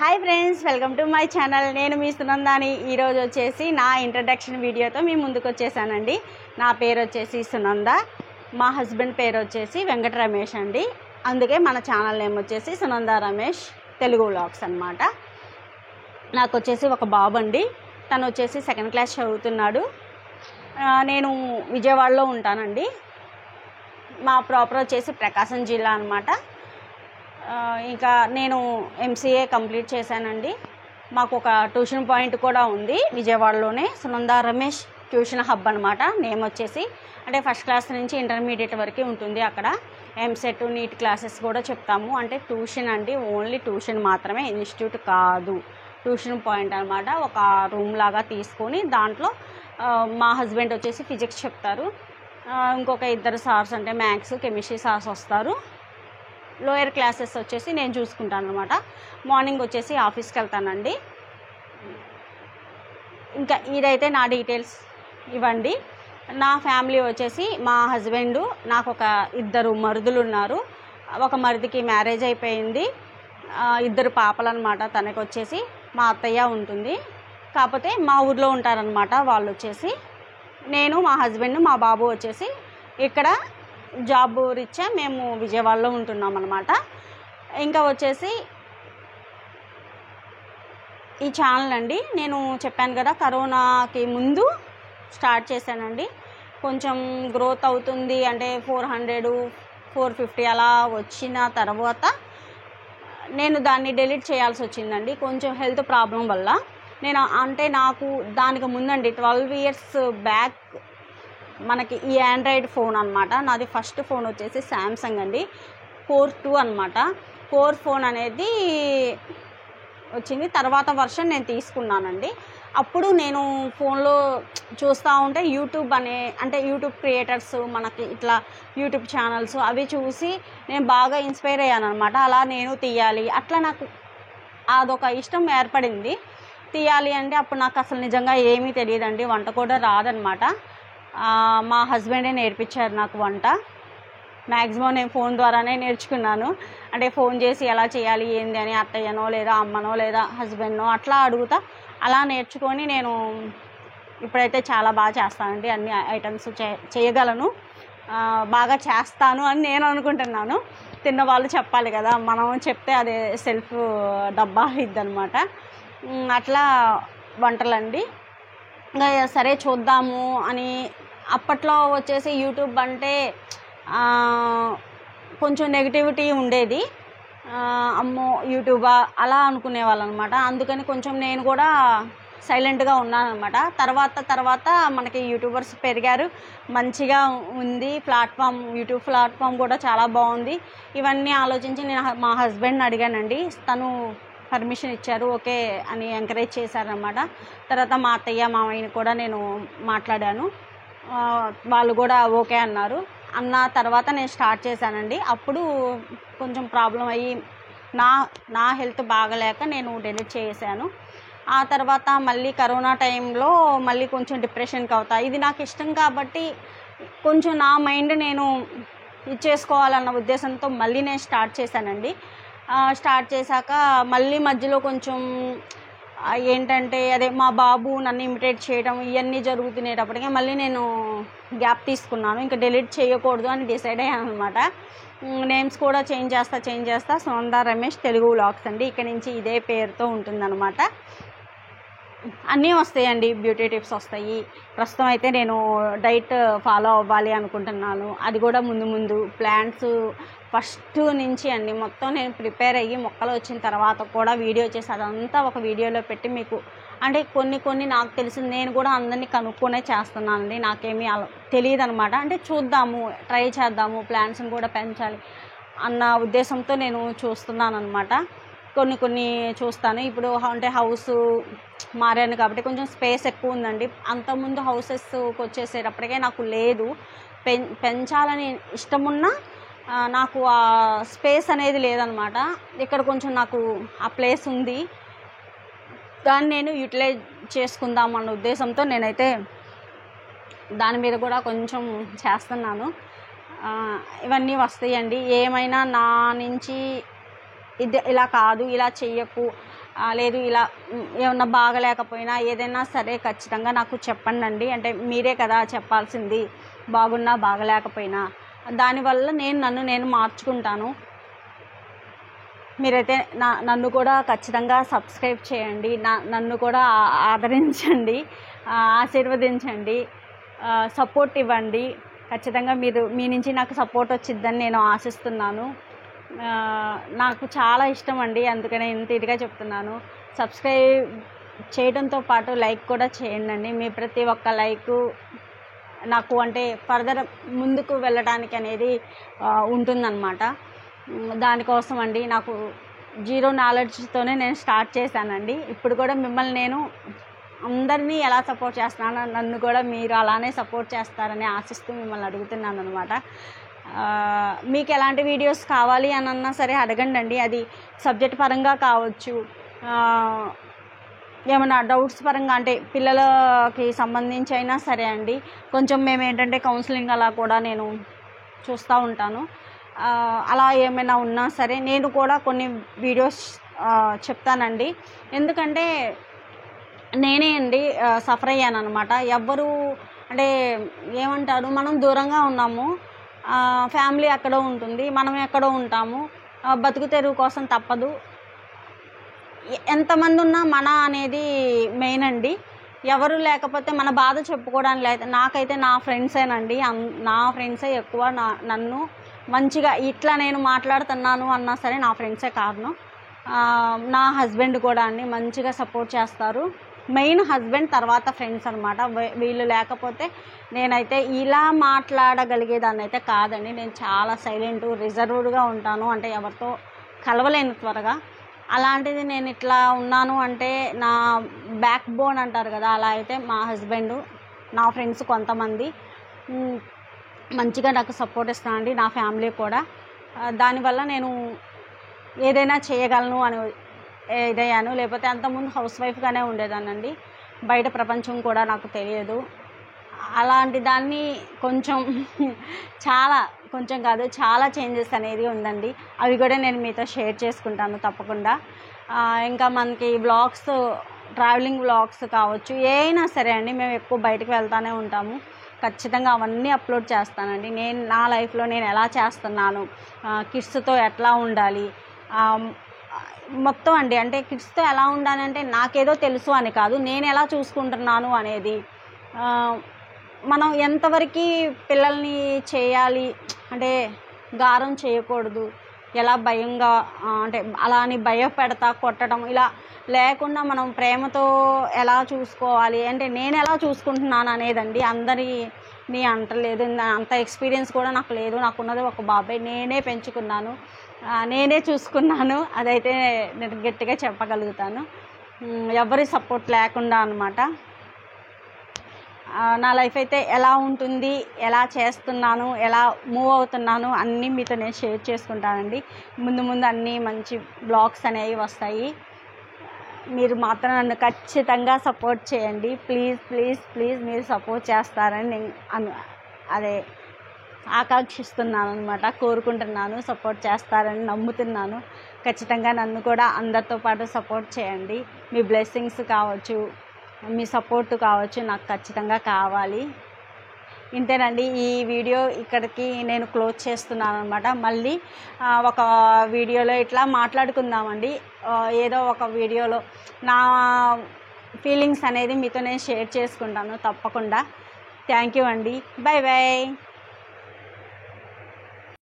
Hi friends, welcome to my channel. నేను మీ సునందాని. ఈరోజు వచ్చేసి నా ఇంట్రడక్షన్ వీడియోతో మీ ముందుకు వచ్చేసానండి. నా పేరు వచ్చేసి సునంద, మా హస్బెండ్ పేరు వచ్చేసి వెంకట రమేష్ అండి. అందుకే మన ఛానల్ నేమ్ వచ్చేసి సునంద రమేష్ తెలుగు వ్లాగ్స్ అనమాట. నాకు వచ్చేసి ఒక బాబు అండి. తను వచ్చేసి 2nd క్లాస్ చదువుతున్నాడు. నేను విజయవాడలో ఉంటానండి. మా ప్రాపర్ వచ్చేసి ప్రకాశం జిల్లా అనమాట. ఇంకా నేను MCA కంప్లీట్ చేశానండి. మాకు ఒక ట్యూషన్ పాయింట్ కూడా ఉంది విజయవాడలోనే, సునంద రమేష్ ట్యూషన్ హబ్ అనమాట. నేమ్ వచ్చేసి అంటే 1st క్లాస్ నుంచి ఇంటర్మీడియట్ వరకు ఉంటుంది. అక్కడ ఎంసెట్ నీట్ క్లాసెస్ కూడా చెప్తాము. అంటే ట్యూషన్ అండి, ఓన్లీ ట్యూషన్ మాత్రమే, ఇన్స్టిట్యూట్ కాదు. ట్యూషన్ పాయింట్ అనమాట. ఒక రూమ్ లాగా తీసుకొని దాంట్లో మా హస్బెండ్ వచ్చేసి ఫిజిక్స్ చెప్తారు. ఇంకొక 2 సార్స్ అంటే మ్యాథ్స్ కెమిస్ట్రీ సార్స్ వస్తారు. లోయర్ క్లాసెస్ వచ్చేసి నేను చూసుకుంటాను అనమాట. మార్నింగ్ వచ్చేసి ఆఫీస్కి వెళ్తానండి. ఇంకా ఇదైతే నా డీటెయిల్స్ ఇవ్వండి. నా ఫ్యామిలీ వచ్చేసి మా హస్బెండ్, నాకు ఒక 2 మరుదులు ఉన్నారు. ఒక మరిదికి మ్యారేజ్ అయిపోయింది. 2 పాపలు అనమాట. తనకు వచ్చేసి మా అత్తయ్య ఉంటుంది. కాకపోతే మా ఊర్లో ఉంటారనమాట వాళ్ళు వచ్చేసి. నేను, మా హస్బెండ్, మా బాబు వచ్చేసి ఇక్కడ జాబ్ రీత్యా మేము విజయవాడలో ఉంటున్నాం అనమాట. ఇంకా వచ్చేసి ఈ ఛానల్ అండి, నేను చెప్పాను కదా కరోనాకి ముందు స్టార్ట్ చేశానండి. కొంచెం గ్రోత్ అవుతుంది అంటే 400, 450 అలా వచ్చిన తర్వాత నేను దాన్ని డిలీట్ చేయాల్సి వచ్చిందండి. కొంచెం హెల్త్ ప్రాబ్లం వల్ల. నాకు దానికి ముందండి 12 years బ్యాక్ మనకి ఈ ఆండ్రాయిడ్ ఫోన్ అనమాట. నాది ఫస్ట్ ఫోన్ వచ్చేసి శాంసంగ్ అండి, కోర్ 2 అనమాట. కోర్ ఫోన్ అనేది వచ్చింది. తర్వాత వర్షన్ నేను తీసుకున్నానండి. అప్పుడు నేను ఫోన్లో చూస్తూ ఉంటే యూట్యూబ్ క్రియేటర్స్, మనకి ఇట్లా యూట్యూబ్ ఛానల్స్ అవి చూసి నేను బాగా ఇన్స్పైర్ అయ్యాను అనమాట. అలా నేను తీయాలి, అట్లా నాకు అదొక ఇష్టం ఏర్పడింది. తీయాలి అంటే అప్పుడు నాకు అసలు నిజంగా ఏమీ తెలియదండి, వంట కూడా రాదనమాట. మా హస్బెండే నేర్పించారు నాకు వంట. మ్యాక్సిమం నేను ఫోన్ ద్వారానే నేర్చుకున్నాను. అంటే ఫోన్ చేసి ఎలా చేయాలి ఏంది అని అత్తయ్యనో లేదా అమ్మనో లేదా హస్బెండ్నో అట్లా అడుగుతా అలా నేర్చుకొని నేను ఇప్పుడైతే చాలా బాగా చేస్తానండి. అన్ని ఐటమ్స్ చేయగలను, బాగా చేస్తాను అని నేను అనుకుంటున్నాను. తిన్నవాళ్ళు చెప్పాలి కదా, మనం చెప్తే అదే సెల్ఫ్ డబ్బా ఇద్దనమాట. అట్లా వంటలండి. ఇంకా సరే చూద్దాము అని. అప్పట్లో వచ్చేసి యూట్యూబ్ అంటే కొంచెం నెగిటివిటీ ఉండేది. అమ్మో యూట్యూబా అలా అనుకునేవాళ్ళు అనమాట. అందుకని కొంచెం నేను కూడా సైలెంట్గా ఉన్నాను అనమాట. తర్వాత మనకి యూట్యూబర్స్ పెరిగారు, మంచిగా ఉంది ప్లాట్ఫామ్. యూట్యూబ్ ప్లాట్ఫామ్ కూడా చాలా బాగుంది. ఇవన్నీ ఆలోచించి నేను మా హస్బెండ్ని అడిగానండి. తను పర్మిషన్ ఇచ్చారు, ఓకే అని ఎంకరేజ్ చేశారనమాట. తర్వాత మా అత్తయ్య మామయ్యని కూడా నేను మాట్లాడాను, వాళ్ళు కూడా ఓకే అన్నారు. అన్న తర్వాత నేను స్టార్ట్ చేశానండి. అప్పుడు కొంచెం ప్రాబ్లం అయ్యి నా హెల్త్ బాగలేక నేను డిలీట్ చేశాను. ఆ తర్వాత మళ్ళీ కరోనా టైంలో మళ్ళీ కొంచెం డిప్రెషన్కి అవుతా. ఇది నాకు ఇష్టం కాబట్టి కొంచెం నా మైండ్ నేను ఇచ్చేసుకోవాలన్న ఉద్దేశంతో మళ్ళీ నేను స్టార్ట్ చేశానండి. స్టార్ట్ చేశాక మళ్ళీ మధ్యలో కొంచెం ఏంటంటే అదే మా బాబు నన్ను ఇమిటేట్ చేయడం ఇవన్నీ జరుగుతునేటప్పటికే మళ్ళీ నేను గ్యాప్ తీసుకున్నాను. ఇంకా డిలీట్ చేయకూడదు అని డిసైడ్ అయ్యాను అనమాట. నేమ్స్ కూడా చేంజ్ చేస్తా సునంద రమేష్ తెలుగు వ్లాగ్స్ అండి. ఇక్కడ నుంచి ఇదే పేరుతో ఉంటుందన్నమాట. అన్నీ వస్తాయండి, బ్యూటీ టిప్స్ వస్తాయి. ప్రస్తుతం అయితే నేను డైట్ ఫాలో అవ్వాలి అనుకుంటున్నాను. అది కూడా ముందు ప్లాంట్స్ ఫస్ట్ నుంచి అండి మొత్తం నేను ప్రిపేర్ అయ్యి మొక్కలు వచ్చిన తర్వాత కూడా వీడియో చేసి అదంతా ఒక వీడియోలో పెట్టి మీకు అంటే కొన్ని నాకు తెలిసింది నేను కూడా అందరినీ కనుక్కొనే చేస్తున్నానండి. నాకేమీ తెలియదు అనమాట. అంటే చూద్దాము, ట్రై చేద్దాము, ప్లాంట్స్ని కూడా పెంచాలి అన్న ఉద్దేశంతో నేను చూస్తున్నాను అనమాట. కొన్ని చూస్తాను. ఇప్పుడు అంటే హౌస్ మారాను కాబట్టి కొంచెం స్పేస్ ఎక్కువ ఉందండి. అంతకుముందు హౌసెస్కి వచ్చేసేటప్పటికే నాకు లేదు, పెంచాలని ఇష్టమున్నా నాకు ఆ స్పేస్ అనేది లేదనమాట. ఇక్కడ కొంచెం నాకు ఆ ప్లేస్ ఉంది, దాన్ని నేను యూటిలైజ్ చేసుకుందామన్న ఉద్దేశంతో నేనైతే దాని మీద కూడా కొంచెం చేస్తున్నాను. ఇవన్నీ వస్తాయండి. ఏమైనా నా నుంచి ఇది ఇలా కాదు, ఇలా చెయ్యకు లేదు ఇలా ఏమన్నా బాగలేకపోయినా ఏదైనా సరే ఖచ్చితంగా నాకు చెప్పండి. అంటే మీరే కదా చెప్పాల్సింది, బాగున్నా బాగలేకపోయినా. దానివల్ల నన్ను నేను మార్చుకుంటాను. మీరైతే నన్ను కూడా ఖచ్చితంగా సబ్స్క్రైబ్ చేయండి, నన్ను కూడా ఆదరించండి, ఆశీర్వదించండి, సపోర్ట్ ఇవ్వండి. ఖచ్చితంగా మీ నుంచి నాకు సపోర్ట్ వచ్చిద్దని నేను ఆశిస్తున్నాను. నాకు చాలా ఇష్టం అండి, అందుకనే ఇంత ఇదిగా చెప్తున్నాను. సబ్స్క్రైబ్ చేయడంతో పాటు లైక్ కూడా చేయండి. మీ ప్రతి ఒక్క లైకు నాకు అంటే ఫర్దర్ ముందుకు వెళ్ళడానికి అనేది ఉంటుందన్నమాట. దానికోసం అండి నాకు జీరో నాలెడ్జ్తోనే నేను స్టార్ట్ చేశానండి. ఇప్పుడు కూడా మిమ్మల్ని నేను అందరినీ ఎలా సపోర్ట్ చేస్తున్నానో నన్ను కూడా మీరు అలానే సపోర్ట్ చేస్తారని ఆశిస్తూ మిమ్మల్ని అడుగుతున్నాను అనమాట. మీకు ఎలాంటి వీడియోస్ కావాలి అని అన్నా సరే అడగండి. అది సబ్జెక్ట్ పరంగా కావచ్చు, ఏమైనా డౌట్స్ పరంగా అంటే పిల్లలకి సంబంధించి అయినా సరే అండి. కొంచెం మేము ఏంటంటే కౌన్సిలింగ్ అలా కూడా నేను చూస్తూ ఉంటాను. అలా ఏమైనా ఉన్నా సరే నేను కూడా కొన్ని వీడియోస్ చెప్తానండి. ఎందుకంటే నేనే అండి సఫర్ అయ్యాను అనమాట. ఎవ్వరు అంటే ఏమంటారు, మనం దూరంగా ఉన్నాము, ఫ్యామిలీ ఎక్కడో ఉంటుంది, మనం ఎక్కడో ఉంటాము, బతుకు తెరువు కోసం తప్పదు. ఎంతమంది ఉన్నా మన అనేది మెయిన్ అండి. ఎవరు లేకపోతే మన బాధ చెప్పుకోవడానికి లేదు. నాకైతే నా ఫ్రెండ్సేనండి, నా ఫ్రెండ్సే ఎక్కువ నన్ను మంచిగా ఇట్లా నేను మాట్లాడుతున్నాను అన్నా సరే నా ఫ్రెండ్సే కారణం. నా హస్బెండ్ కూడా అండి మంచిగా సపోర్ట్ చేస్తారు. మెయిన్ హస్బెండ్, తర్వాత ఫ్రెండ్స్ అనమాట. వీళ్ళు లేకపోతే నేనైతే ఇలా మాట్లాడగలిగేదాన్ని అయితే కాదండి. నేను చాలా సైలెంట్, రిజర్వ్డ్గా ఉంటాను, అంటే ఎవరితో కలవలేను త్వరగా. అలాంటిది నేను ఇట్లా ఉన్నాను అంటే నా బ్యాక్ బోన్ అంటారు కదా, అలా అయితే మా హస్బెండ్, నా ఫ్రెండ్స్ కొంతమంది మంచిగా నాకు సపోర్ట్ ఇస్తానండి, నా ఫ్యామిలీ కూడా. దానివల్ల నేను ఏదైనా చేయగలను అని ఇదయ్యాను. లేకపోతే అంతకుముందు హౌస్ వైఫ్గానే ఉండేదానండి, బయట ప్రపంచం కూడా నాకు తెలియదు. అలాంటి దాన్ని కొంచెం కాదు చాలా చేంజెస్ అనేది ఉందండి. అవి కూడా నేను మీతో షేర్ చేసుకుంటాను తప్పకుండా. ఇంకా మనకి వ్లాగ్స్, ట్రావెలింగ్ వ్లాగ్స్ కావచ్చు, ఏమైనా సరే అండి, మేము ఎక్కువ బయటకు వెళ్తూనే ఉంటాము. ఖచ్చితంగా అవన్నీ అప్లోడ్ చేస్తానండి. నా లైఫ్లో నేను ఎలా చేస్తున్నాను, కిడ్స్తో ఎట్లా ఉండాలి, మొత్తం అండి. అంటే కిడ్స్తో ఎలా ఉండాలి అంటే నాకేదో తెలుసు అని కాదు, నేను ఎలా చూసుకుంటున్నాను అనేది. మనం ఎంతవరకు పిల్లల్ని చేయాలి అంటే గారం చేయకూడదు, ఎలా భయంగా అంటే అలా అని భయపెడతా కొట్టడం ఇలా లేకుండా మనం ప్రేమతో ఎలా చూసుకోవాలి అంటే నేను ఎలా చూసుకుంటున్నాను అనేదండి. అందరినీ అంటలేదు, అంత ఎక్స్పీరియన్స్ కూడా నాకు లేదు. నాకున్నది ఒక బాబాయ్, నేనే పెంచుకున్నాను, నేనే చూసుకున్నాను. అదైతే నేను గట్టిగా చెప్పగలుగుతాను, ఎవరి సపోర్ట్ లేకుండా అనమాట. నా లైఫ్ అయితే ఎలా ఉంటుంది, ఎలా చేస్తున్నాను, ఎలా మూవ్ అవుతున్నాను అన్నీ మీతో నేను షేర్ చేసుకుంటానండి. ముందు అన్నీ మంచి బ్లాగ్స్ అనేవి వస్తాయి. మీరు మాత్రం నన్ను ఖచ్చితంగా సపోర్ట్ చేయండి. ప్లీజ్ మీరు సపోర్ట్ చేస్తారని నేను ఆకాంక్షిస్తున్నాను అనమాట, కోరుకుంటున్నాను. సపోర్ట్ చేస్తారని నమ్ముతున్నాను. ఖచ్చితంగా నన్ను కూడా అందరితో పాటు సపోర్ట్ చేయండి. మీ బ్లెస్సింగ్స్ కావచ్చు, మీ సపోర్ట్ కావచ్చు, నాకు ఖచ్చితంగా కావాలి. ఇంతేనండి, ఈ వీడియో ఇక్కడికి నేను క్లోజ్ చేస్తున్నాను అనమాట. మళ్ళీ ఒక వీడియోలో ఇట్లా మాట్లాడుకుందామండి. ఏదో ఒక వీడియోలో నా ఫీలింగ్స్ అనేది మీతో నేను షేర్ చేసుకుంటాను తప్పకుండా. థ్యాంక్ యూ అండి. బాయ్.